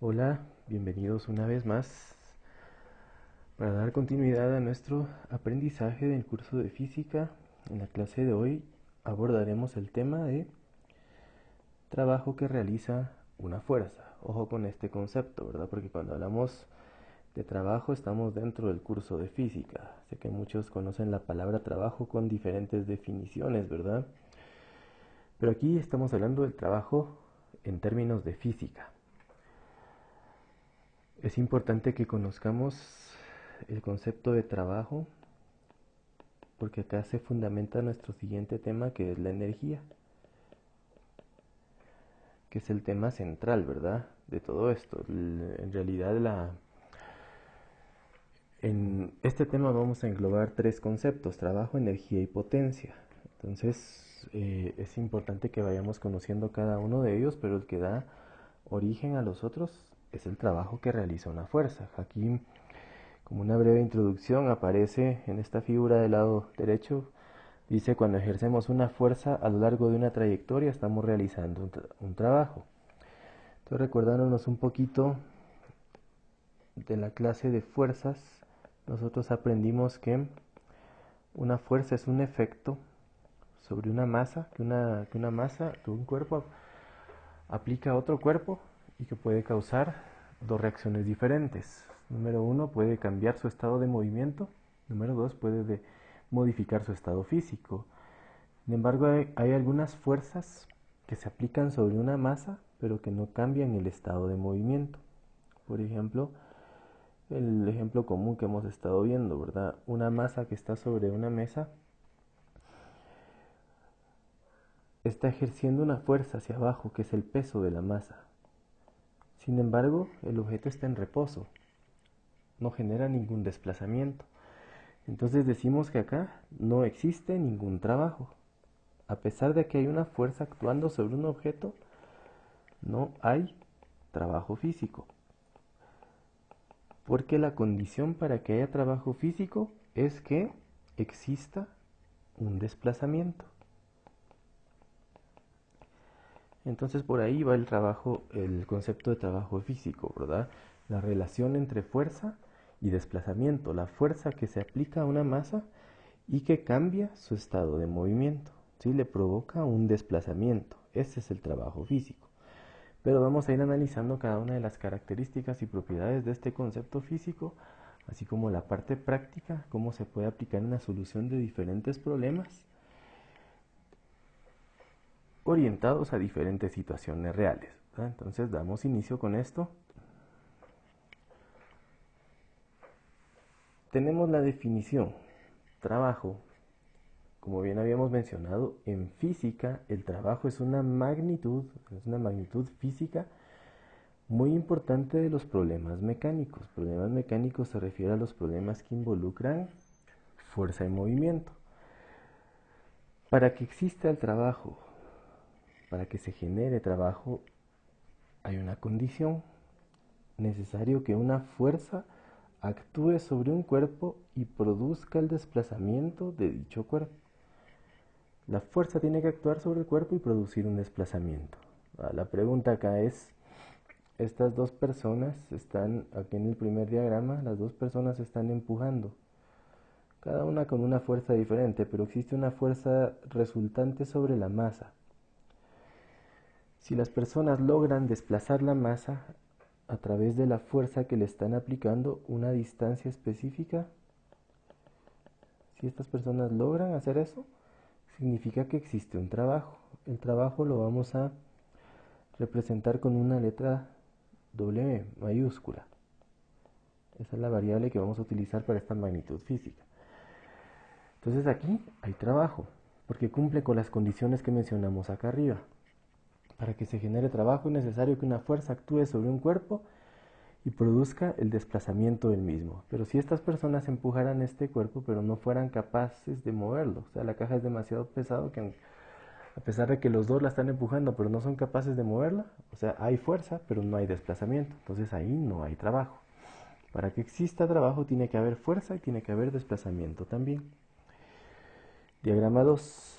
Hola, bienvenidos una vez más para dar continuidad a nuestro aprendizaje del curso de física. En la clase de hoy abordaremos el tema de trabajo que realiza una fuerza. Ojo con este concepto, ¿verdad? Porque cuando hablamos de trabajo estamos dentro del curso de física. Sé que muchos conocen la palabra trabajo con diferentes definiciones, ¿verdad? Pero aquí estamos hablando del trabajo en términos de física. Es importante que conozcamos el concepto de trabajo porque acá se fundamenta nuestro siguiente tema, que es la energía, que es el tema central, ¿verdad? De todo esto. En realidad en este tema vamos a englobar tres conceptos: trabajo, energía y potencia. Entonces es importante que vayamos conociendo cada uno de ellos, pero el que da origen a los otros es el trabajo que realiza una fuerza. Aquí, como una breve introducción, aparece en esta figura del lado derecho. Dice: cuando ejercemos una fuerza a lo largo de una trayectoria, estamos realizando un trabajo. Entonces, recordándonos un poquito de la clase de fuerzas, nosotros aprendimos que una fuerza es un efecto sobre una masa, que un cuerpo aplica a otro cuerpo y que puede causar dos reacciones diferentes. Número uno, puede cambiar su estado de movimiento. Número dos, puede modificar su estado físico. Sin embargo, hay algunas fuerzas que se aplican sobre una masa, pero que no cambian el estado de movimiento. Por ejemplo, el ejemplo común que hemos estado viendo, ¿verdad? Una masa que está sobre una mesa está ejerciendo una fuerza hacia abajo, que es el peso de la masa. Sin embargo, el objeto está en reposo, no genera ningún desplazamiento. Entonces decimos que acá no existe ningún trabajo. A pesar de que hay una fuerza actuando sobre un objeto, no hay trabajo físico. Porque la condición para que haya trabajo físico es que exista un desplazamiento. Entonces por ahí va el trabajo, el concepto de trabajo físico, ¿verdad? La relación entre fuerza y desplazamiento, la fuerza que se aplica a una masa y que cambia su estado de movimiento, ¿sí? Le provoca un desplazamiento. Ese es el trabajo físico. Pero vamos a ir analizando cada una de las características y propiedades de este concepto físico, así como la parte práctica, cómo se puede aplicar en la solución de diferentes problemas orientados a diferentes situaciones reales, ¿verdad? Entonces damos inicio con esto. Tenemos la definición. Trabajo. Como bien habíamos mencionado, en física el trabajo es una magnitud física muy importante de los problemas mecánicos. Problemas mecánicos se refiere a los problemas que involucran fuerza y movimiento. Para que exista el trabajo, para que se genere trabajo, hay una condición: necesario que una fuerza actúe sobre un cuerpo y produzca el desplazamiento de dicho cuerpo. La fuerza tiene que actuar sobre el cuerpo y producir un desplazamiento. La pregunta acá es: estas dos personas están, aquí en el primer diagrama, las dos personas están empujando, cada una con una fuerza diferente, pero existe una fuerza resultante sobre la masa. Si las personas logran desplazar la masa a través de la fuerza que le están aplicando una distancia específica, si estas personas logran hacer eso, significa que existe un trabajo. El trabajo lo vamos a representar con una letra W mayúscula. Esa es la variable que vamos a utilizar para esta magnitud física. Entonces aquí hay trabajo, porque cumple con las condiciones que mencionamos acá arriba. Para que se genere trabajo es necesario que una fuerza actúe sobre un cuerpo y produzca el desplazamiento del mismo. Pero si estas personas empujaran este cuerpo pero no fueran capaces de moverlo, o sea, la caja es demasiado pesado que a pesar de que los dos la están empujando pero no son capaces de moverla, o sea, hay fuerza pero no hay desplazamiento, entonces ahí no hay trabajo. Para que exista trabajo tiene que haber fuerza y tiene que haber desplazamiento también. Diagrama 2.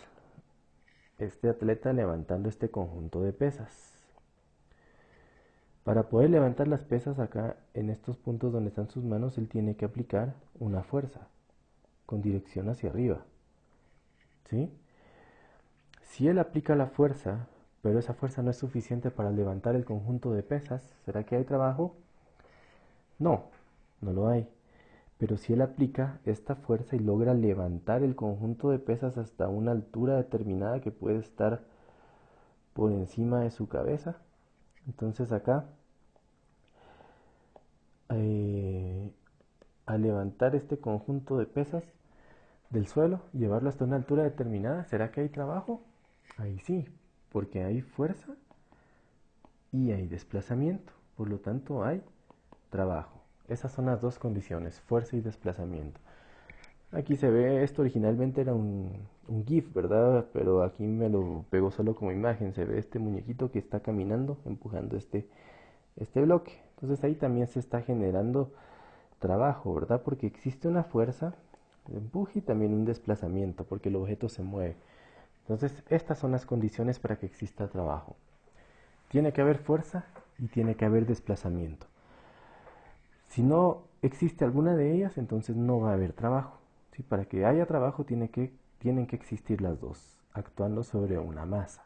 Este atleta levantando este conjunto de pesas. Para poder levantar las pesas acá, en estos puntos donde están sus manos, él tiene que aplicar una fuerza con dirección hacia arriba, ¿sí? Si él aplica la fuerza, pero esa fuerza no es suficiente para levantar el conjunto de pesas, ¿será que hay trabajo? No, no lo hay. Pero si él aplica esta fuerza y logra levantar el conjunto de pesas hasta una altura determinada que puede estar por encima de su cabeza, entonces acá, eh, al levantar este conjunto de pesas del suelo, llevarlo hasta una altura determinada, ¿será que hay trabajo? Ahí sí, porque hay fuerza y hay desplazamiento, por lo tanto hay trabajo. Esas son las dos condiciones, fuerza y desplazamiento. Aquí se ve, esto originalmente era un GIF, ¿verdad? Pero aquí me lo pegó solo como imagen. Se ve este muñequito que está caminando, empujando este bloque. Entonces ahí también se está generando trabajo, ¿verdad? Porque existe una fuerza de empuje y también un desplazamiento, porque el objeto se mueve. Entonces estas son las condiciones para que exista trabajo. Tiene que haber fuerza y tiene que haber desplazamiento. Si no existe alguna de ellas, entonces no va a haber trabajo. ¿Sí? Para que haya trabajo tienen que existir las dos, actuando sobre una masa.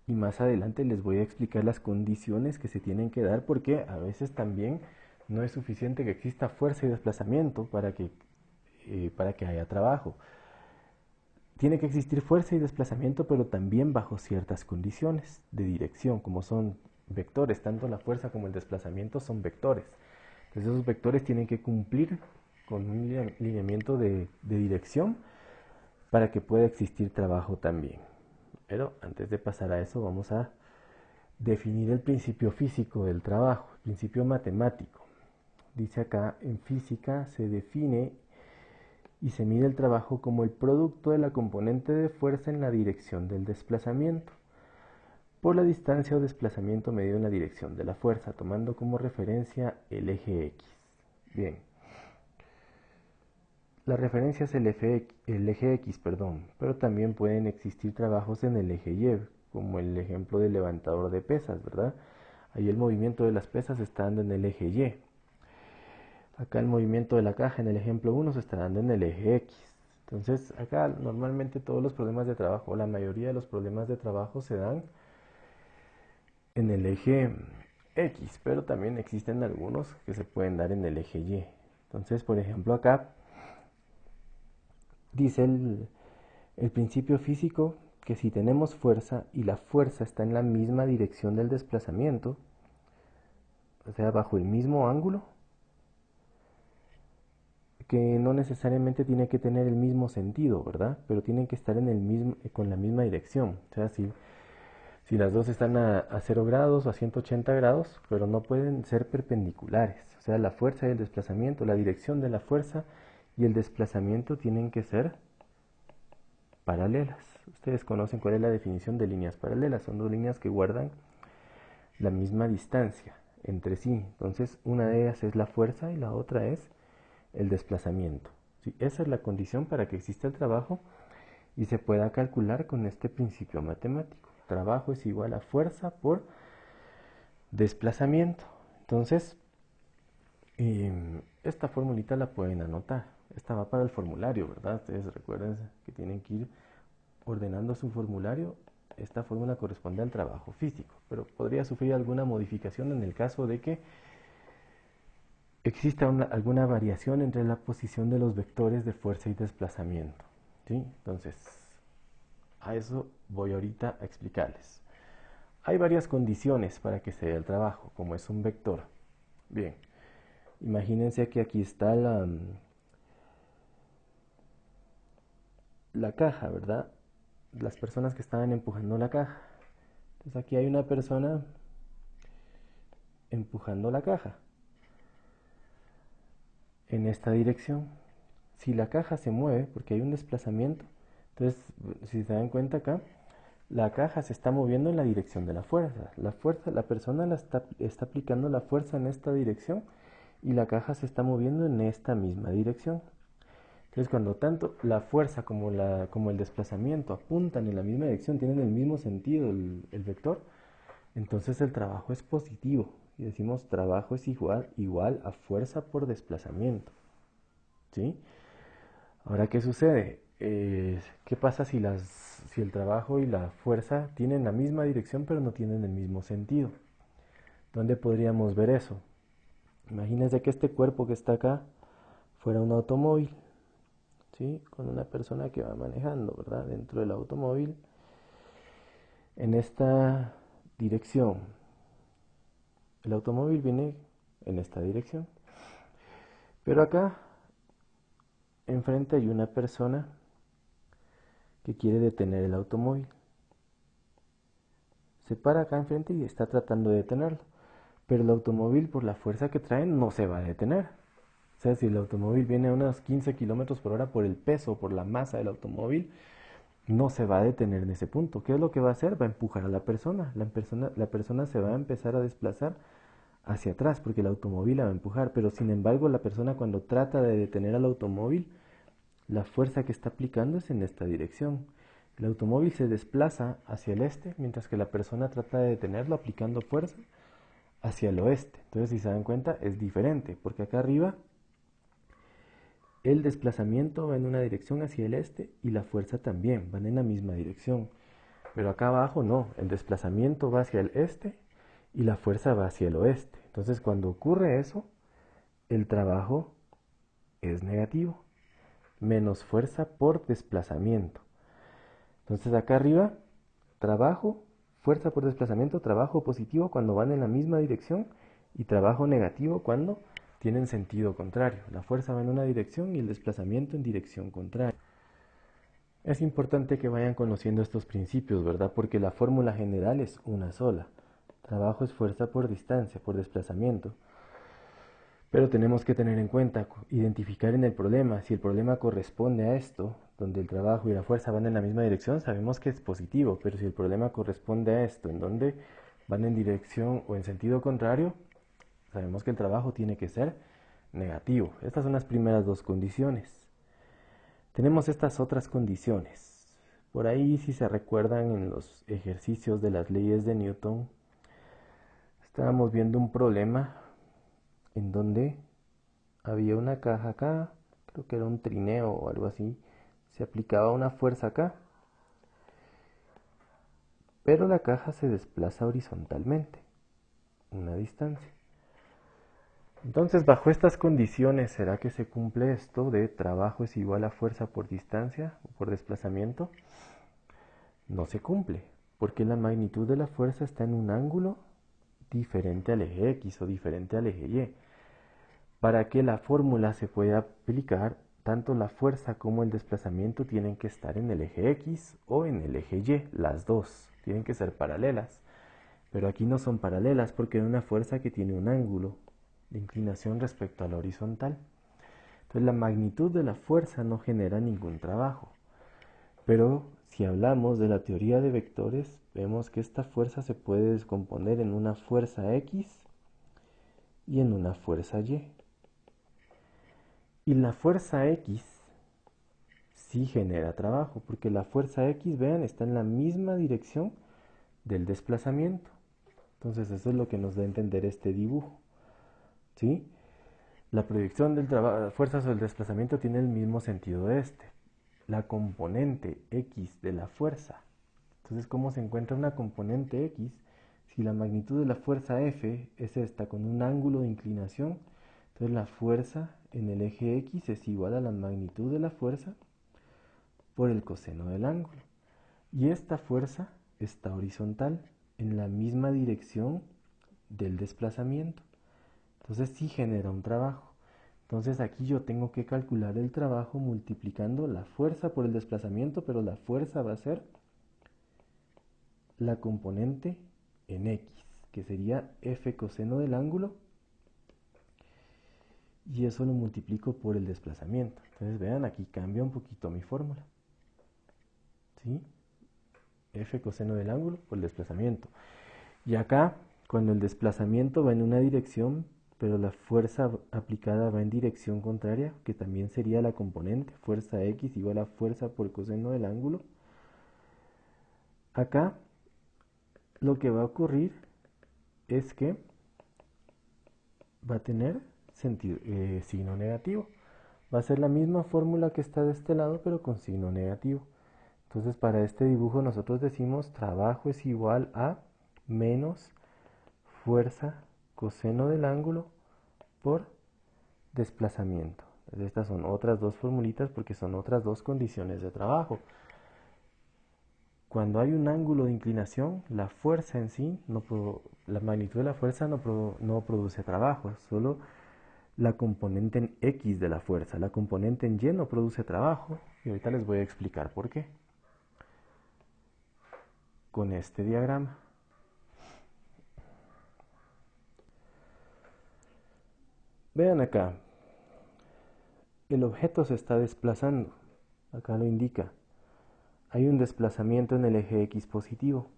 Y más adelante les voy a explicar las condiciones que se tienen que dar porque a veces también no es suficiente que exista fuerza y desplazamiento para que haya trabajo. Tiene que existir fuerza y desplazamiento, pero también bajo ciertas condiciones de dirección, como son vectores. Tanto la fuerza como el desplazamiento son vectores. Entonces esos vectores tienen que cumplir con un lineamiento de dirección para que pueda existir trabajo también. Pero antes de pasar a eso vamos a definir el principio físico del trabajo, el principio matemático. Dice acá, en física se define y se mide el trabajo como el producto de la componente de fuerza en la dirección del desplazamiento por la distancia o desplazamiento medido en la dirección de la fuerza, tomando como referencia el eje X. Bien, la referencia es el eje X, pero también pueden existir trabajos en el eje Y, como el ejemplo del levantador de pesas, ¿verdad? Ahí el movimiento de las pesas está dando en el eje Y. Acá el movimiento de la caja en el ejemplo 1 se está dando en el eje X. Entonces acá normalmente todos los problemas de trabajo, la mayoría de los problemas de trabajo se dan en el eje X, pero también existen algunos que se pueden dar en el eje Y. Entonces, por ejemplo, acá dice el principio físico que si tenemos fuerza y la fuerza está en la misma dirección del desplazamiento, o sea, bajo el mismo ángulo, que no necesariamente tiene que tener el mismo sentido, ¿verdad? Pero tienen que estar con la misma dirección. O sea, si las dos están a 0 grados o a 180 grados, pero no pueden ser perpendiculares. O sea, la fuerza y el desplazamiento, la dirección de la fuerza y el desplazamiento tienen que ser paralelas. Ustedes conocen cuál es la definición de líneas paralelas. Son dos líneas que guardan la misma distancia entre sí. Entonces, una de ellas es la fuerza y la otra es el desplazamiento. ¿Sí? Esa es la condición para que exista el trabajo y se pueda calcular con este principio matemático. Trabajo es igual a fuerza por desplazamiento. Entonces, esta formulita la pueden anotar. Esta va para el formulario, ¿verdad? Ustedes recuerden que tienen que ir ordenando su formulario. Esta fórmula corresponde al trabajo físico, pero podría sufrir alguna modificación en el caso de que exista alguna variación entre la posición de los vectores de fuerza y desplazamiento. ¿Sí? Entonces, a eso voy ahorita a explicarles. Hay varias condiciones para que se dé el trabajo, como es un vector. Bien, imagínense que aquí está la caja, ¿verdad? Las personas que estaban empujando la caja. Entonces aquí hay una persona empujando la caja en esta dirección. Si la caja se mueve, porque hay un desplazamiento, entonces si se dan cuenta acá, la caja se está moviendo en la dirección de la fuerza. La persona está aplicando la fuerza en esta dirección y la caja se está moviendo en esta misma dirección. Entonces, cuando tanto la fuerza como el desplazamiento apuntan en la misma dirección, tienen el mismo sentido el vector, entonces el trabajo es positivo. Y decimos trabajo es igual a fuerza por desplazamiento. ¿Sí? Ahora, ¿qué sucede? ¿Qué pasa si el trabajo y la fuerza tienen la misma dirección pero no tienen el mismo sentido? ¿Dónde podríamos ver eso? Imagínense que este cuerpo que está acá fuera un automóvil, ¿sí? Con una persona que va manejando, ¿verdad? Dentro del automóvil, en esta dirección. El automóvil viene en esta dirección. Pero acá, enfrente hay una persona que quiere detener el automóvil. Se para acá enfrente y está tratando de detenerlo. Pero el automóvil, por la fuerza que trae, no se va a detener. O sea, si el automóvil viene a unos 15 kilómetros por hora por el peso, por la masa del automóvil, no se va a detener en ese punto. ¿Qué es lo que va a hacer? Va a empujar a la persona. La persona se va a empezar a desplazar hacia atrás porque el automóvil la va a empujar. Pero sin embargo, la persona cuando trata de detener al automóvil, la fuerza que está aplicando es en esta dirección. El automóvil se desplaza hacia el este, mientras que la persona trata de detenerlo aplicando fuerza hacia el oeste. Entonces, si se dan cuenta, es diferente, porque acá arriba el desplazamiento va en una dirección hacia el este y la fuerza también, van en la misma dirección. Pero acá abajo no, el desplazamiento va hacia el este y la fuerza va hacia el oeste. Entonces, cuando ocurre eso, el trabajo es negativo, menos fuerza por desplazamiento. Entonces, acá arriba, trabajo, fuerza por desplazamiento, trabajo positivo cuando van en la misma dirección y trabajo negativo cuando tienen sentido contrario. La fuerza va en una dirección y el desplazamiento en dirección contraria. Es importante que vayan conociendo estos principios, ¿verdad? Porque la fórmula general es una sola. Trabajo es fuerza por distancia, por desplazamiento. Pero tenemos que tener en cuenta, identificar en el problema, si el problema corresponde a esto, donde el trabajo y la fuerza van en la misma dirección, sabemos que es positivo, pero si el problema corresponde a esto, en donde van en dirección o en sentido contrario, sabemos que el trabajo tiene que ser negativo. Estas son las primeras dos condiciones. Tenemos estas otras condiciones. Por ahí, si se recuerdan en los ejercicios de las leyes de Newton, estábamos viendo un problema en donde había una caja acá, creo que era un trineo o algo así, se aplicaba una fuerza acá, pero la caja se desplaza horizontalmente, una distancia. Entonces, bajo estas condiciones, ¿será que se cumple esto de trabajo es igual a fuerza por distancia o por desplazamiento? No se cumple, porque la magnitud de la fuerza está en un ángulo diferente al eje X o diferente al eje Y. Para que la fórmula se pueda aplicar, tanto la fuerza como el desplazamiento tienen que estar en el eje X o en el eje Y, las dos, tienen que ser paralelas. Pero aquí no son paralelas porque hay una fuerza que tiene un ángulo de inclinación respecto a la horizontal. Entonces la magnitud de la fuerza no genera ningún trabajo. Pero si hablamos de la teoría de vectores, vemos que esta fuerza se puede descomponer en una fuerza X y en una fuerza Y. Y la fuerza X sí genera trabajo, porque la fuerza X, vean, está en la misma dirección del desplazamiento. Entonces eso es lo que nos da a entender este dibujo. ¿Sí? La proyección de la fuerza sobre el desplazamiento tiene el mismo sentido de este. La componente X de la fuerza. Entonces, ¿cómo se encuentra una componente X si la magnitud de la fuerza F es esta con un ángulo de inclinación? Entonces la fuerza en el eje X es igual a la magnitud de la fuerza por el coseno del ángulo. Y esta fuerza está horizontal en la misma dirección del desplazamiento. Entonces sí genera un trabajo. Entonces aquí yo tengo que calcular el trabajo multiplicando la fuerza por el desplazamiento, pero la fuerza va a ser la componente en X, que sería F coseno del ángulo, y eso lo multiplico por el desplazamiento. Entonces vean, aquí cambia un poquito mi fórmula. ¿Sí? F coseno del ángulo por el desplazamiento. Y acá, cuando el desplazamiento va en una dirección, pero la fuerza aplicada va en dirección contraria, que también sería la componente, fuerza X igual a fuerza por el coseno del ángulo. Acá lo que va a ocurrir es que va a tener signo negativo. Va a ser la misma fórmula que está de este lado, pero con signo negativo. Entonces, para este dibujo nosotros decimos trabajo es igual a menos fuerza coseno del ángulo por desplazamiento. Estas son otras dos formulitas porque son otras dos condiciones de trabajo. Cuando hay un ángulo de inclinación, la fuerza en sí, la magnitud de la fuerza no produce trabajo, solo la componente en X de la fuerza. La componente en Y no produce trabajo y ahorita les voy a explicar por qué. Con este diagrama. Vean acá, el objeto se está desplazando, acá lo indica. Hay un desplazamiento en el eje X positivo,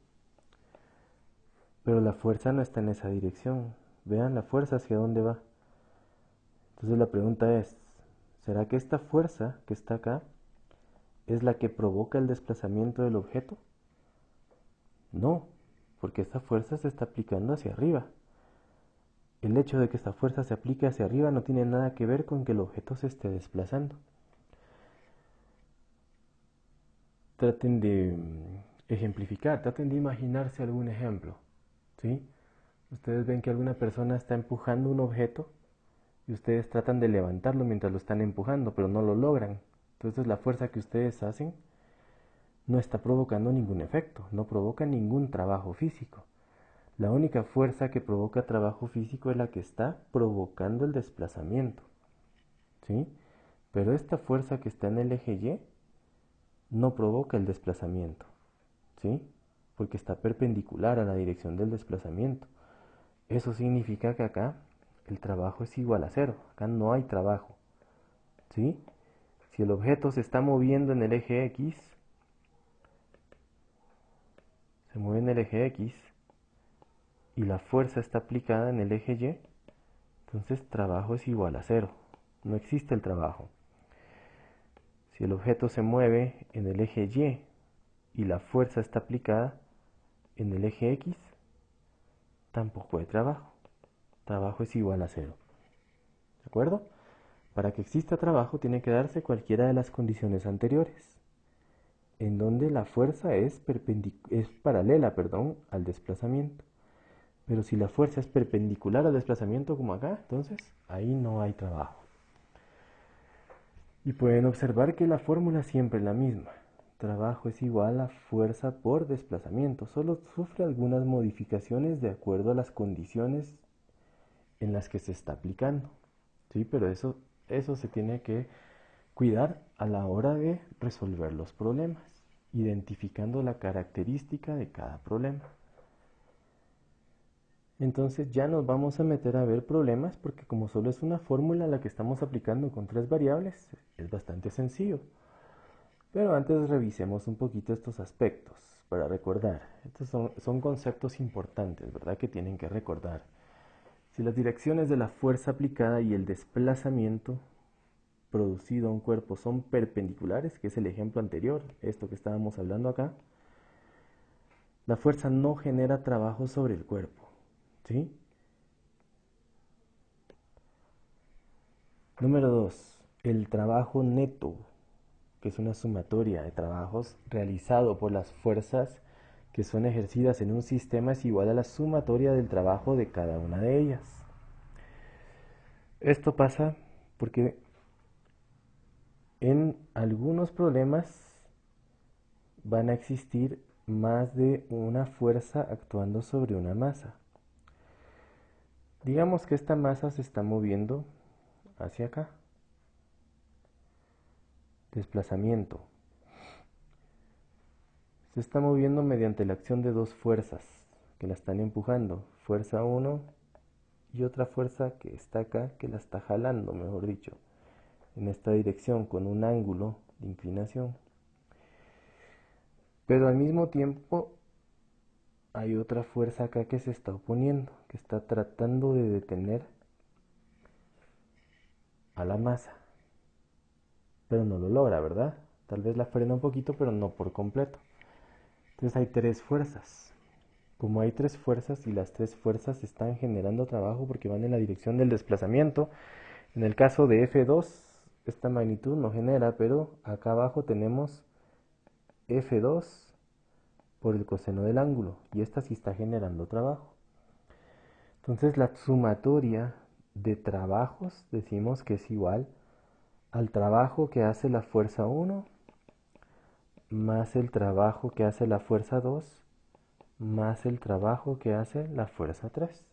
pero la fuerza no está en esa dirección. Vean la fuerza hacia dónde va. Entonces la pregunta es, ¿será que esta fuerza que está acá es la que provoca el desplazamiento del objeto? No, porque esta fuerza se está aplicando hacia arriba. El hecho de que esta fuerza se aplique hacia arriba no tiene nada que ver con que el objeto se esté desplazando. Traten de ejemplificar, traten de imaginarse algún ejemplo, ¿sí? Ustedes ven que alguna persona está empujando un objeto y ustedes tratan de levantarlo mientras lo están empujando, pero no lo logran. Entonces la fuerza que ustedes hacen no está provocando ningún efecto, no provoca ningún trabajo físico. La única fuerza que provoca trabajo físico es la que está provocando el desplazamiento, ¿sí? Pero esta fuerza que está en el eje Y no provoca el desplazamiento, ¿sí? Porque está perpendicular a la dirección del desplazamiento. Eso significa que acá el trabajo es igual a cero, acá no hay trabajo, ¿sí? Si el objeto se está moviendo en el eje X, se mueve en el eje X y la fuerza está aplicada en el eje Y, entonces trabajo es igual a cero, no existe el trabajo. Si el objeto se mueve en el eje Y y la fuerza está aplicada en el eje X, tampoco hay trabajo. Trabajo es igual a cero. ¿De acuerdo? Para que exista trabajo tiene que darse cualquiera de las condiciones anteriores, en donde la fuerza es paralela, al desplazamiento. Pero si la fuerza es perpendicular al desplazamiento como acá, entonces ahí no hay trabajo. Y pueden observar que la fórmula siempre es la misma. Trabajo es igual a fuerza por desplazamiento. Solo sufre algunas modificaciones de acuerdo a las condiciones en las que se está aplicando. ¿Sí? Pero eso se tiene que cuidar a la hora de resolver los problemas, identificando la característica de cada problema. Entonces ya nos vamos a meter a ver problemas porque como solo es una fórmula la que estamos aplicando con tres variables, es bastante sencillo. Pero antes revisemos un poquito estos aspectos para recordar. Estos son conceptos importantes, ¿verdad? Que tienen que recordar. Si las direcciones de la fuerza aplicada y el desplazamiento producido a un cuerpo son perpendiculares, que es el ejemplo anterior, esto que estábamos hablando acá, la fuerza no genera trabajo sobre el cuerpo, ¿sí? Número 2. El trabajo neto, que es una sumatoria de trabajos realizado por las fuerzas que son ejercidas en un sistema, es igual a la sumatoria del trabajo de cada una de ellas. Esto pasa porque en algunos problemas van a existir más de una fuerza actuando sobre una masa. Digamos que esta masa se está moviendo hacia acá. Desplazamiento. Se está moviendo mediante la acción de dos fuerzas que la están empujando. Fuerza 1 y otra fuerza que está acá, que la está jalando, mejor dicho, en esta dirección con un ángulo de inclinación. Pero al mismo tiempo hay otra fuerza acá que se está oponiendo, que está tratando de detener a la masa. Pero no lo logra, ¿verdad? Tal vez la frena un poquito, pero no por completo. Entonces hay tres fuerzas. Como hay tres fuerzas y las tres fuerzas están generando trabajo porque van en la dirección del desplazamiento, en el caso de F2, esta magnitud no genera, pero acá abajo tenemos F2 por el coseno del ángulo, y esta sí está generando trabajo. Entonces la sumatoria de trabajos decimos que es igual al trabajo que hace la fuerza 1 más el trabajo que hace la fuerza 2 más el trabajo que hace la fuerza 3.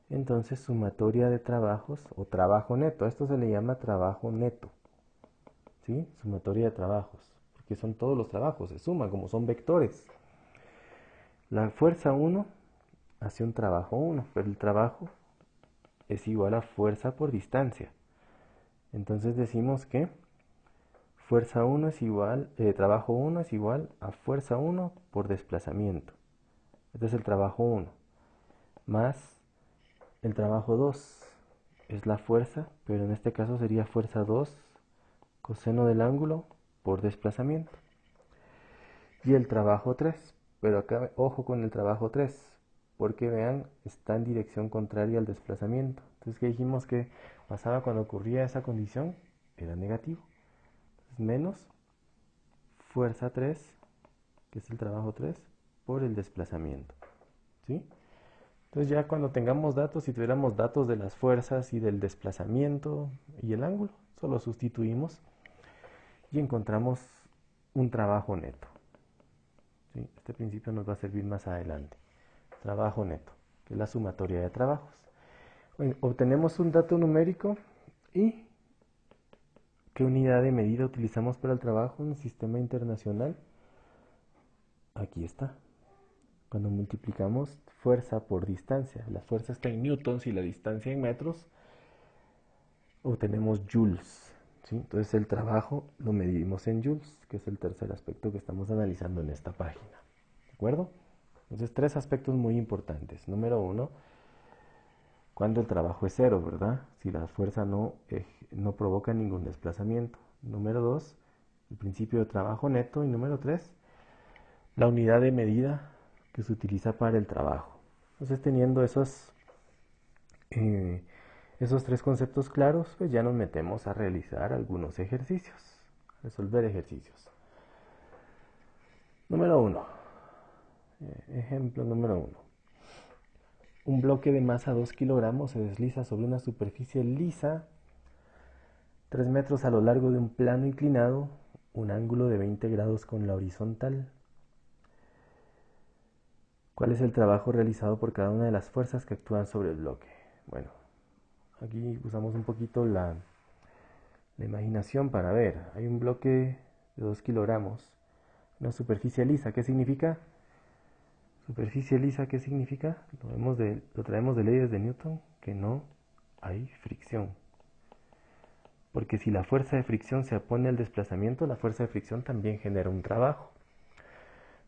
Entonces sumatoria de trabajos o trabajo neto, a esto se le llama trabajo neto, ¿sí? Sumatoria de trabajos, porque son todos los trabajos, se suman como son vectores. La fuerza 1 hace un trabajo 1, pero el trabajo es igual a fuerza por distancia. Entonces decimos que fuerza 1 es igual, trabajo 1 es igual a fuerza 1 por desplazamiento. Este es el trabajo 1. Más el trabajo 2 es la fuerza, pero en este caso sería fuerza 2 coseno del ángulo por desplazamiento. Y el trabajo 3, pero acá ojo con el trabajo 3, porque vean, está en dirección contraria al desplazamiento. Entonces, ¿qué dijimos que pasaba cuando ocurría esa condición? Era negativo. Entonces, menos fuerza 3, que es el trabajo 3, por el desplazamiento. ¿Sí? Entonces ya cuando tengamos datos, si tuviéramos datos de las fuerzas y del desplazamiento y el ángulo, solo sustituimos y encontramos un trabajo neto. ¿Sí? Este principio nos va a servir más adelante. Trabajo neto, que es la sumatoria de trabajos. Bueno, obtenemos un dato numérico y ¿qué unidad de medida utilizamos para el trabajo en un sistema internacional? Aquí está. Cuando multiplicamos fuerza por distancia, la fuerza está en newtons y la distancia en metros, obtenemos joules. ¿Sí? Entonces el trabajo lo medimos en joules, que es el tercer aspecto que estamos analizando en esta página. ¿De acuerdo? Entonces tres aspectos muy importantes. Número uno, cuando el trabajo es cero, ¿verdad? Si la fuerza no provoca ningún desplazamiento. Número dos, el principio de trabajo neto. Y número tres, la unidad de medida que se utiliza para el trabajo. Entonces teniendo esos tres conceptos claros, pues ya nos metemos a realizar algunos ejercicios, resolver ejercicios. Número uno, ejemplo número uno. Un bloque de masa 2 kilogramos se desliza sobre una superficie lisa 3 metros a lo largo de un plano inclinado, un ángulo de 20 grados con la horizontal. ¿Cuál es el trabajo realizado por cada una de las fuerzas que actúan sobre el bloque? Bueno, aquí usamos un poquito la imaginación para ver. Hay un bloque de 2 kilogramos, una superficie lisa. ¿Qué significa? Superficie lisa, ¿qué significa? Lo traemos de leyes de Newton, que no hay fricción. Porque si la fuerza de fricción se opone al desplazamiento, la fuerza de fricción también genera un trabajo.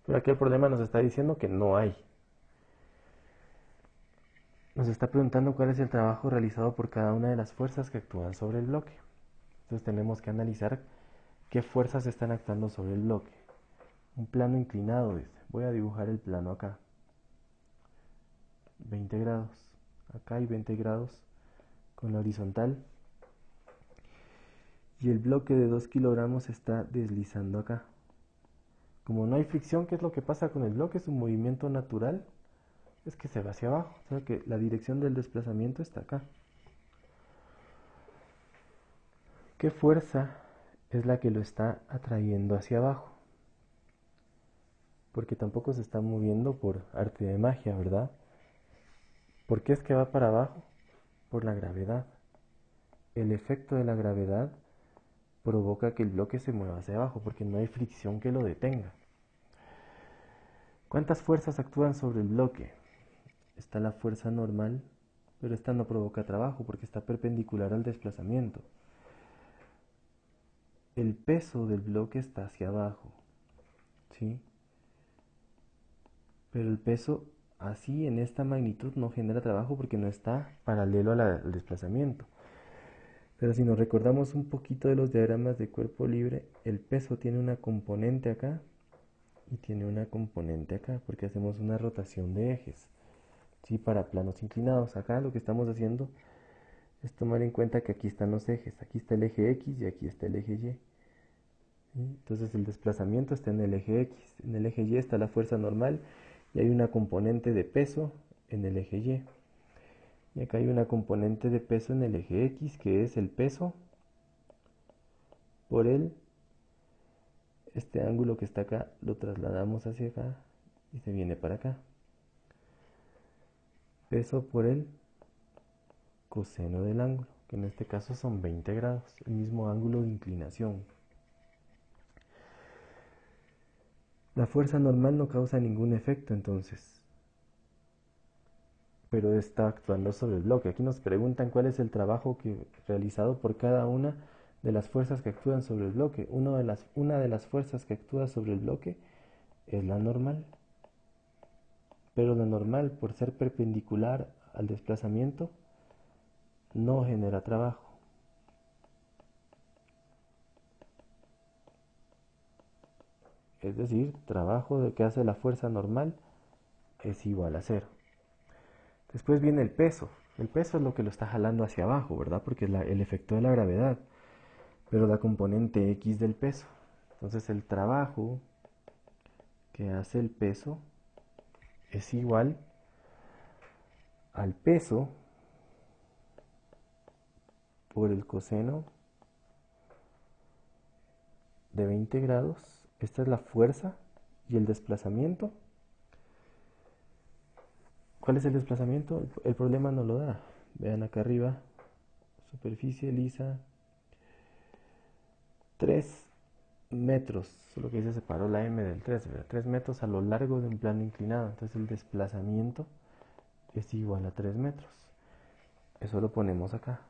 Pero aquí el problema nos está diciendo que no hay. Nos está preguntando cuál es el trabajo realizado por cada una de las fuerzas que actúan sobre el bloque. Entonces tenemos que analizar qué fuerzas están actuando sobre el bloque. Un plano inclinado, dice. Voy a dibujar el plano acá. 20 grados. Acá hay 20 grados con la horizontal. Y el bloque de 2 kilogramos está deslizando acá. Como no hay fricción, ¿qué es lo que pasa con el bloque? Es un movimiento natural. Es que se va hacia abajo. O sea que la dirección del desplazamiento está acá. ¿Qué fuerza es la que lo está atrayendo hacia abajo? Porque tampoco se está moviendo por arte de magia, ¿verdad? ¿Por qué es que va para abajo? Por la gravedad. El efecto de la gravedad provoca que el bloque se mueva hacia abajo porque no hay fricción que lo detenga. ¿Cuántas fuerzas actúan sobre el bloque? Está la fuerza normal, pero esta no provoca trabajo porque está perpendicular al desplazamiento. El peso del bloque está hacia abajo, ¿sí? Pero el peso así en esta magnitud no genera trabajo porque no está paralelo al desplazamiento. Pero si nos recordamos un poquito de los diagramas de cuerpo libre, el peso tiene una componente acá y tiene una componente acá, porque hacemos una rotación de ejes, ¿sí? Para planos inclinados. Acá lo que estamos haciendo es tomar en cuenta que aquí están los ejes. Aquí está el eje X y aquí está el eje Y, ¿sí? Entonces el desplazamiento está en el eje X. En el eje Y está la fuerza normal y hay una componente de peso en el eje Y. Y acá hay una componente de peso en el eje X, que es el peso por este ángulo que está acá, lo trasladamos hacia acá y se viene para acá. Peso por el coseno del ángulo, que en este caso son 20 grados, el mismo ángulo de inclinación. La fuerza normal no causa ningún efecto entonces, pero está actuando sobre el bloque. Aquí nos preguntan cuál es el trabajo realizado por cada una de las fuerzas que actúan sobre el bloque. Una de las fuerzas que actúa sobre el bloque es la normal, pero la normal, por ser perpendicular al desplazamiento, no genera trabajo. Es decir, trabajo que hace la fuerza normal es igual a cero. Después viene el peso. El peso es lo que lo está jalando hacia abajo, ¿verdad? Porque es el efecto de la gravedad. Pero la componente X del peso. Entonces el trabajo que hace el peso es igual al peso por el coseno de 20 grados. Esta es la fuerza y el desplazamiento. ¿Cuál es el desplazamiento? El problema no lo da. Vean acá arriba, superficie lisa, 3 metros, solo que ahí se separó la m del 3, ¿verdad? 3 metros a lo largo de un plano inclinado. Entonces el desplazamiento es igual a 3 metros. Eso lo ponemos acá.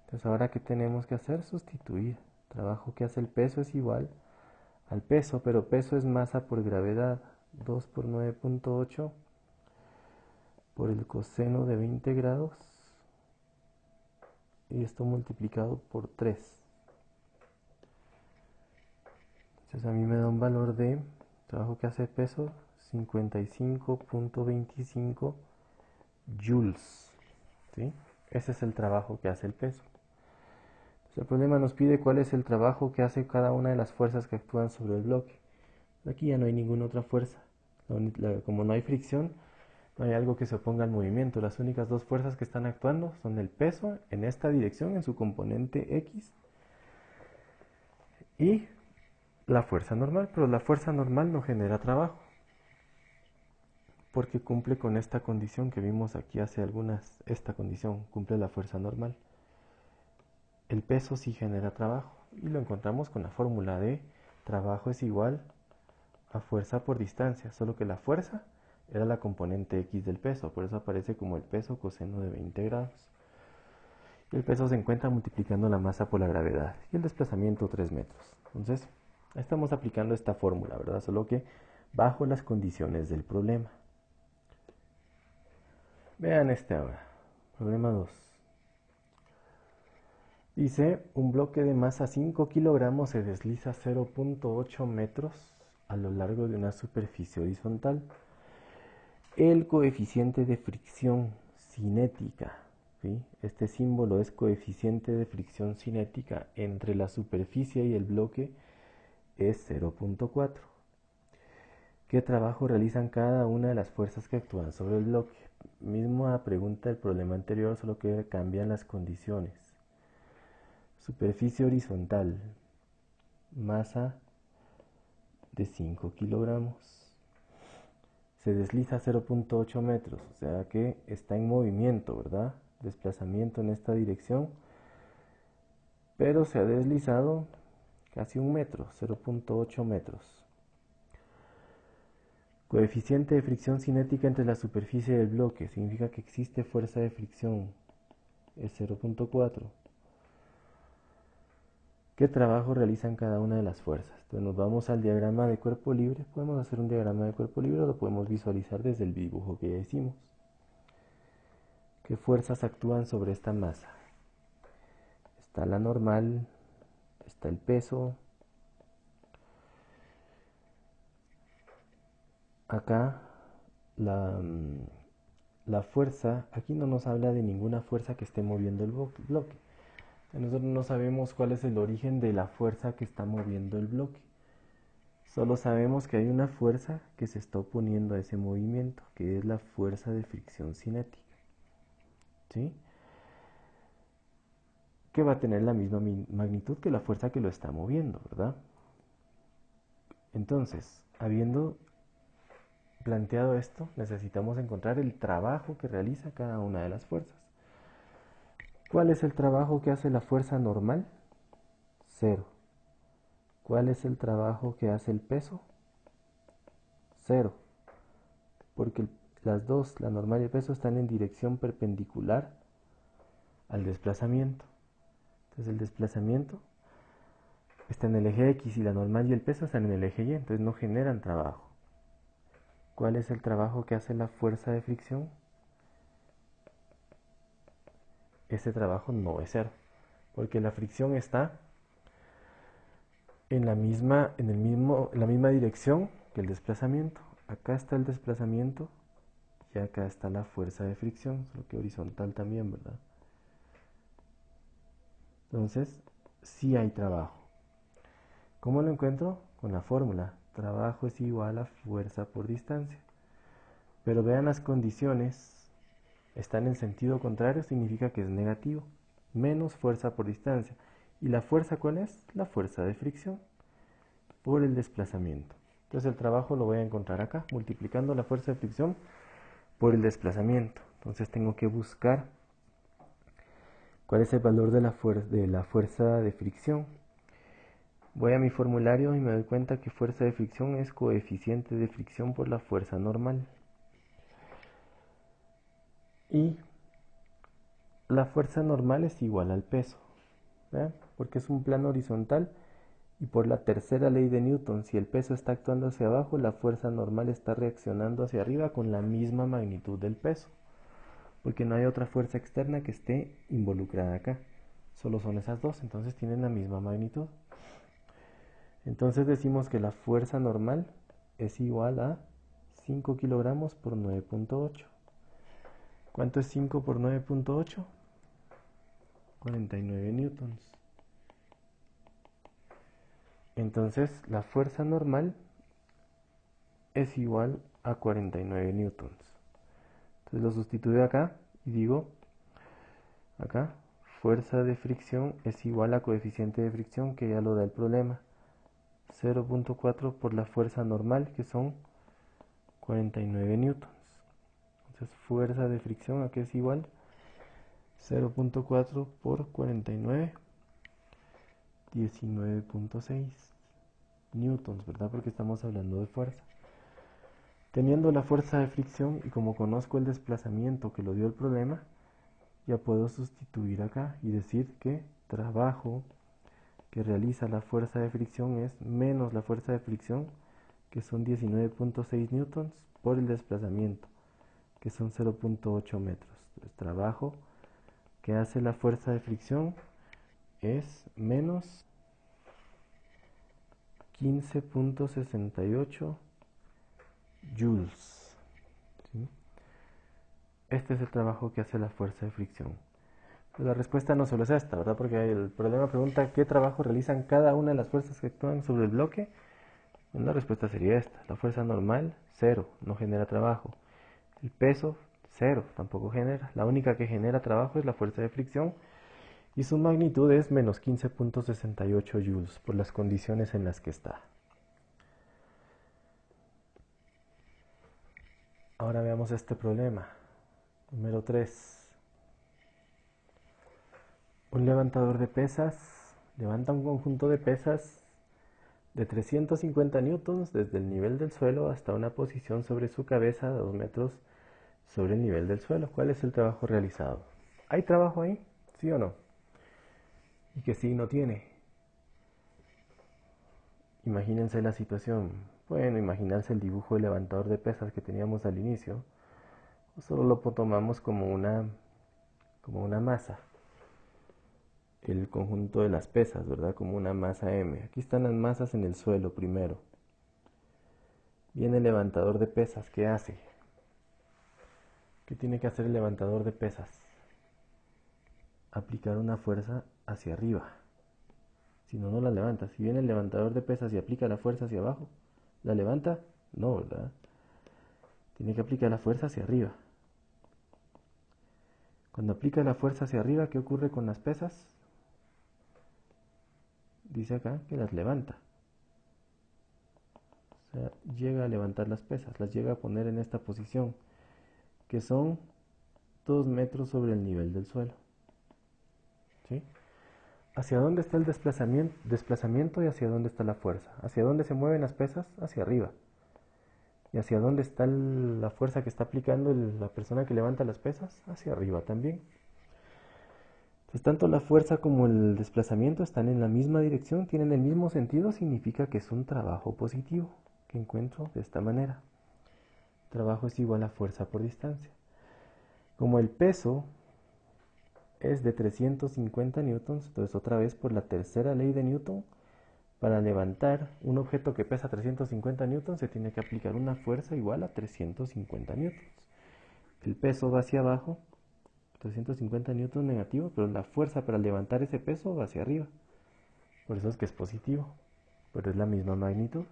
Entonces ahora, ¿qué tenemos que hacer? Sustituir. El trabajo que hace el peso es igual al peso, pero peso es masa por gravedad. 2 por 9.8 por el coseno de 20 grados. Y esto multiplicado por 3. Entonces a mí me da un valor de trabajo que hace peso 55.25 joules, ¿sí? Ese es el trabajo que hace el peso. Entonces el problema nos pide cuál es el trabajo que hace cada una de las fuerzas que actúan sobre el bloque. Aquí ya no hay ninguna otra fuerza. Como no hay fricción, no hay algo que se oponga al movimiento. Las únicas dos fuerzas que están actuando son el peso en esta dirección, en su componente X, y la fuerza normal. Pero la fuerza normal no genera trabajo, porque cumple con esta condición que vimos aquí esta condición cumple la fuerza normal. El peso sí genera trabajo, y lo encontramos con la fórmula de trabajo es igual a fuerza por distancia, solo que la fuerza era la componente X del peso, por eso aparece como el peso coseno de 20 grados. Y el peso se encuentra multiplicando la masa por la gravedad, y el desplazamiento 3 metros. Entonces, estamos aplicando esta fórmula, ¿verdad? Solo que bajo las condiciones del problema. Vean este ahora. Problema 2. Dice, un bloque de masa 5 kilogramos se desliza 0.8 metros a lo largo de una superficie horizontal. El coeficiente de fricción cinética, ¿sí? Este símbolo es coeficiente de fricción cinética entre la superficie y el bloque, es 0.4. ¿Qué trabajo realizan cada una de las fuerzas que actúan sobre el bloque? Misma pregunta del problema anterior, solo que cambian las condiciones. Superficie horizontal, masa de 5 kilogramos. Se desliza 0.8 metros, o sea que está en movimiento, ¿verdad? Desplazamiento en esta dirección, pero se ha deslizado casi 1 metro, 0.8 metros. Coeficiente de fricción cinética entre la superficie y el bloque, significa que existe fuerza de fricción, es 0.4. ¿Qué trabajo realizan cada una de las fuerzas? Entonces nos vamos al diagrama de cuerpo libre. Podemos hacer un diagrama de cuerpo libre o lo podemos visualizar desde el dibujo que ya hicimos. ¿Qué fuerzas actúan sobre esta masa? Está la normal, está el peso, acá la, la fuerza, aquí no nos habla de ninguna fuerza que esté moviendo el bloque. Nosotros no sabemos cuál es el origen de la fuerza que está moviendo el bloque. Solo sabemos que hay una fuerza que se está oponiendo a ese movimiento, que es la fuerza de fricción cinética. ¿Sí? Que va a tener la misma magnitud que la fuerza que lo está moviendo, ¿verdad? Entonces, habiendo planteado esto, necesitamos encontrar el trabajo que realiza cada una de las fuerzas. ¿Cuál es el trabajo que hace la fuerza normal? 0. ¿Cuál es el trabajo que hace el peso? 0. Porque las dos, la normal y el peso, están en dirección perpendicular al desplazamiento. Entonces el desplazamiento está en el eje X y la normal y el peso están en el eje Y, entonces no generan trabajo. ¿Cuál es el trabajo que hace la fuerza de fricción? Ese trabajo no es 0, porque la fricción está en la misma dirección que el desplazamiento. Acá está el desplazamiento y acá está la fuerza de fricción, solo que horizontal también, ¿verdad? Entonces, sí hay trabajo. ¿Cómo lo encuentro? Con la fórmula. Trabajo es igual a fuerza por distancia. Pero vean las condiciones. Están en sentido contrario, significa que es negativo. Menos fuerza por distancia. ¿Y la fuerza cuál es? La fuerza de fricción por el desplazamiento. Entonces el trabajo lo voy a encontrar acá, multiplicando la fuerza de fricción por el desplazamiento. Entonces tengo que buscar cuál es el valor de la fuerza de fricción. Voy a mi formulario y me doy cuenta que fuerza de fricción es coeficiente de fricción por la fuerza normal. Y la fuerza normal es igual al peso, ¿verdad? Porque es un plano horizontal y por la tercera ley de Newton, si el peso está actuando hacia abajo, la fuerza normal está reaccionando hacia arriba con la misma magnitud del peso, porque no hay otra fuerza externa que esté involucrada acá. Solo son esas dos, entonces tienen la misma magnitud. Entonces decimos que la fuerza normal es igual a 5 kilogramos por 9.8. ¿Cuánto es 5 por 9.8? 49 newtons. Entonces la fuerza normal es igual a 49 newtons. Entonces lo sustituyo acá y digo, acá, fuerza de fricción es igual a coeficiente de fricción, que ya lo da el problema. 0.4 por la fuerza normal, que son 49 newtons. Entonces fuerza de fricción aquí es igual 0.4 por 49, 19.6 newtons, ¿verdad? Porque estamos hablando de fuerza. Teniendo la fuerza de fricción y como conozco el desplazamiento que lo dio el problema, ya puedo sustituir acá y decir que trabajo que realiza la fuerza de fricción es menos la fuerza de fricción, que son 19.6 newtons, por el desplazamiento, que son 0.8 metros. Entonces, trabajo que hace la fuerza de fricción es menos 15.68 joules. ¿Sí? Este es el trabajo que hace la fuerza de fricción. Pues la respuesta no solo es esta, ¿verdad? Porque el problema pregunta qué trabajo realizan cada una de las fuerzas que actúan sobre el bloque. La respuesta sería esta. La fuerza normal, 0, no genera trabajo. El peso, 0, tampoco genera. La única que genera trabajo es la fuerza de fricción y su magnitud es menos 15.68 joules por las condiciones en las que está. Ahora veamos este problema. Número 3. Un levantador de pesas levanta un conjunto de pesas de 350 newtons desde el nivel del suelo hasta una posición sobre su cabeza de 2 metros sobre el nivel del suelo. ¿Cuál es el trabajo realizado? ¿Hay trabajo ahí? ¿Sí o no? ¿Y qué signo tiene? Imagínense la situación. Bueno, imaginarse el dibujo del levantador de pesas que teníamos al inicio. O solo lo tomamos como una masa. El conjunto de las pesas, ¿verdad? Como una masa M. Aquí están las masas en el suelo primero. Viene el levantador de pesas, ¿qué hace? ¿Qué tiene que hacer el levantador de pesas? Aplicar una fuerza hacia arriba. Si no, no la levanta. Si viene el levantador de pesas y aplica la fuerza hacia abajo, ¿la levanta? No, ¿verdad? Tiene que aplicar la fuerza hacia arriba. Cuando aplica la fuerza hacia arriba, ¿qué ocurre con las pesas? Dice acá que las levanta. O sea, llega a levantar las pesas, las llega a poner en esta posición, que son 2 metros sobre el nivel del suelo. ¿Sí? ¿Hacia dónde está el desplazamiento y hacia dónde está la fuerza? ¿Hacia dónde se mueven las pesas? Hacia arriba. ¿Y hacia dónde está la fuerza que está aplicando la persona que levanta las pesas? Hacia arriba también. Entonces, tanto la fuerza como el desplazamiento están en la misma dirección, tienen el mismo sentido, significa que es un trabajo positivo, que encuentro de esta manera. Trabajo es igual a fuerza por distancia. Como el peso es de 350 newtons, entonces otra vez por la tercera ley de Newton, para levantar un objeto que pesa 350 newtons se tiene que aplicar una fuerza igual a 350 newtons. El peso va hacia abajo, 350 newtons negativo, pero la fuerza para levantar ese peso va hacia arriba. Por eso es que es positivo, pero es la misma magnitud.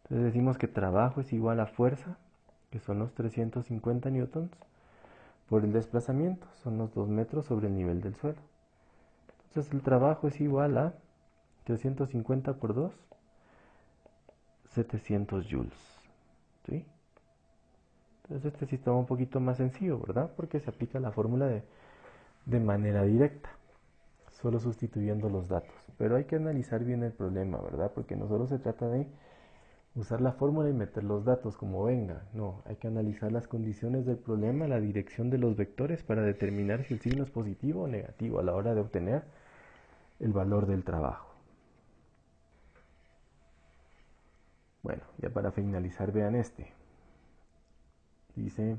Entonces decimos que trabajo es igual a fuerza, que son los 350 newtons, por el desplazamiento, son los 2 metros sobre el nivel del suelo. Entonces el trabajo es igual a 350 por 2, 700 joules. ¿Sí? Entonces este sí está un poquito más sencillo, ¿verdad? Porque se aplica la fórmula de manera directa, solo sustituyendo los datos. Pero hay que analizar bien el problema, ¿verdad? Porque no solo se trata de usar la fórmula y meter los datos como venga. No, hay que analizar las condiciones del problema, la dirección de los vectores para determinar si el signo es positivo o negativo a la hora de obtener el valor del trabajo. Bueno, ya para finalizar vean este. Dice,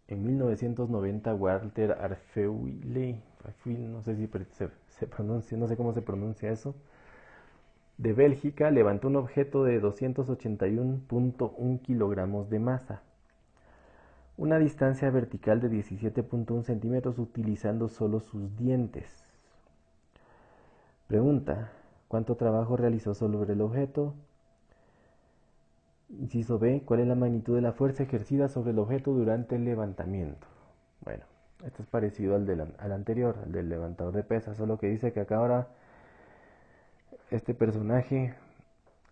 en 1990 Walter Arfeuille, no sé si se pronuncia, no sé cómo se pronuncia eso, de Bélgica, levantó un objeto de 281.1 kilogramos de masa, una distancia vertical de 17.1 centímetros utilizando solo sus dientes. Pregunta, ¿cuánto trabajo realizó sobre el objeto? Inciso B, ¿cuál es la magnitud de la fuerza ejercida sobre el objeto durante el levantamiento? Bueno, esto es parecido al anterior, al del levantador de pesas, solo que dice que acá ahora este personaje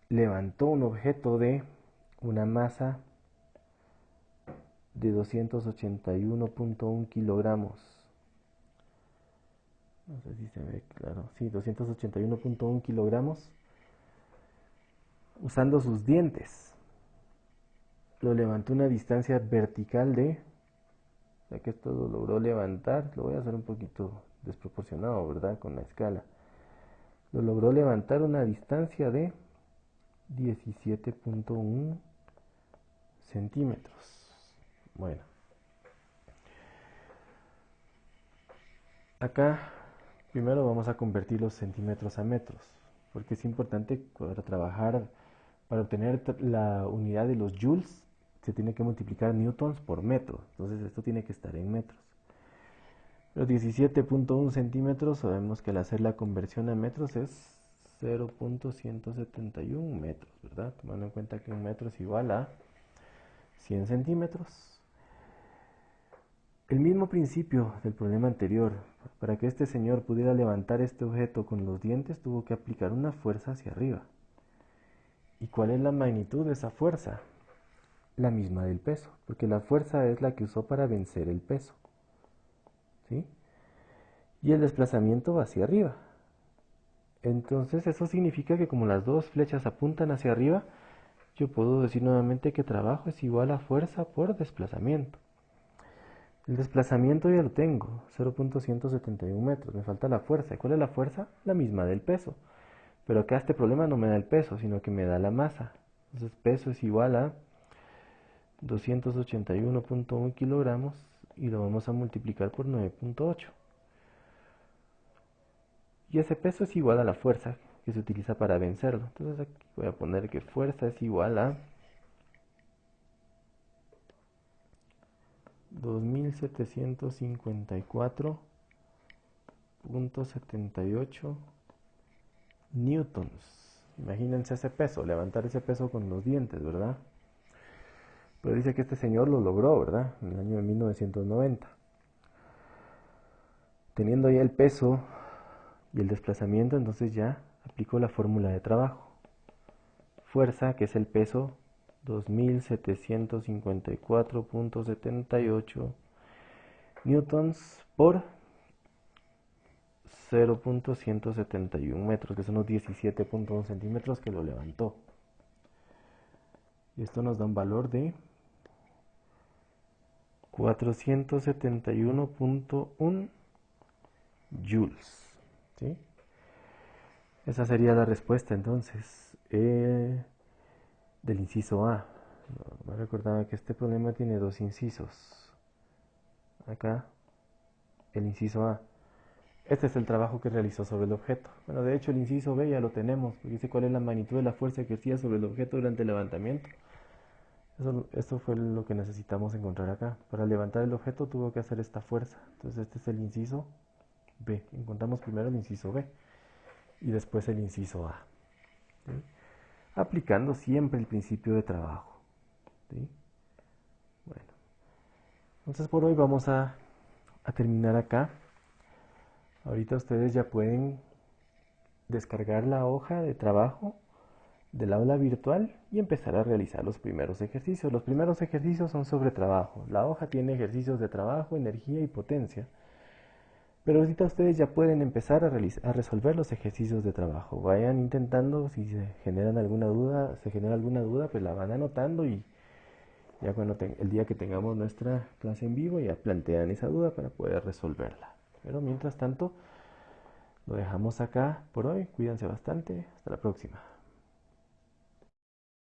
levantó un objeto de una masa de 281.1 kilogramos. No sé si se ve claro. Sí, 281.1 kilogramos usando sus dientes. Lo levantó a una distancia vertical de, ya que esto lo logró levantar, lo voy a hacer un poquito desproporcionado, ¿verdad? Con la escala. Lo logró levantar una distancia de 17.1 centímetros. Bueno, acá primero vamos a convertir los centímetros a metros, porque es importante para trabajar, para obtener la unidad de los joules, se tiene que multiplicar newtons por metro, entonces esto tiene que estar en metros. Los 17.1 centímetros, sabemos que al hacer la conversión a metros es 0.171 metros, ¿verdad? Tomando en cuenta que un metro es igual a 100 centímetros. El mismo principio del problema anterior. Para que este señor pudiera levantar este objeto con los dientes, tuvo que aplicar una fuerza hacia arriba. ¿Y cuál es la magnitud de esa fuerza? La misma del peso, porque la fuerza es la que usó para vencer el peso. ¿Sí? Y el desplazamiento va hacia arriba. Entonces eso significa que como las dos flechas apuntan hacia arriba, yo puedo decir nuevamente que trabajo es igual a fuerza por desplazamiento. El desplazamiento ya lo tengo, 0.171 metros, me falta la fuerza. ¿Y cuál es la fuerza? La misma del peso. Pero acá este problema no me da el peso, sino que me da la masa. Entonces peso es igual a 281.1 kilogramos y lo vamos a multiplicar por 9.8. Y ese peso es igual a la fuerza, que se utiliza para vencerlo. Entonces aquí voy a poner que fuerza es igual a 2754.78 newtons. Imagínense ese peso, levantar ese peso con los dientes, ¿verdad? Pero dice que este señor lo logró, ¿verdad? En el año de 1990. Teniendo ya el peso y el desplazamiento, entonces ya aplico la fórmula de trabajo. Fuerza, que es el peso, 2754.78 newtons por 0.171 metros, que son los 17.1 centímetros que lo levantó. Y esto nos da un valor de 471.1 joules. ¿Sí? Esa sería la respuesta entonces del inciso A. Me recordaba que este problema tiene dos incisos. Acá, el inciso A. Este es el trabajo que realizó sobre el objeto. Bueno, de hecho el inciso B ya lo tenemos, porque dice cuál es la magnitud de la fuerza ejercida sobre el objeto durante el levantamiento. Esto fue lo que necesitamos encontrar acá. Para levantar el objeto tuvo que hacer esta fuerza. Entonces este es el inciso B. Encontramos primero el inciso B y después el inciso A. ¿Sí? Aplicando siempre el principio de trabajo. ¿Sí? Bueno, entonces por hoy vamos a terminar acá. Ahorita ustedes ya pueden descargar la hoja de trabajo del aula virtual y empezar a realizar los primeros ejercicios. Los primeros ejercicios son sobre trabajo. La hoja tiene ejercicios de trabajo, energía y potencia. Pero ahorita ustedes ya pueden empezar a resolver los ejercicios de trabajo. Vayan intentando, si se generan alguna duda, pues la van anotando y ya cuando el día que tengamos nuestra clase en vivo ya plantean esa duda para poder resolverla. Pero mientras tanto, lo dejamos acá por hoy. Cuídense bastante. Hasta la próxima.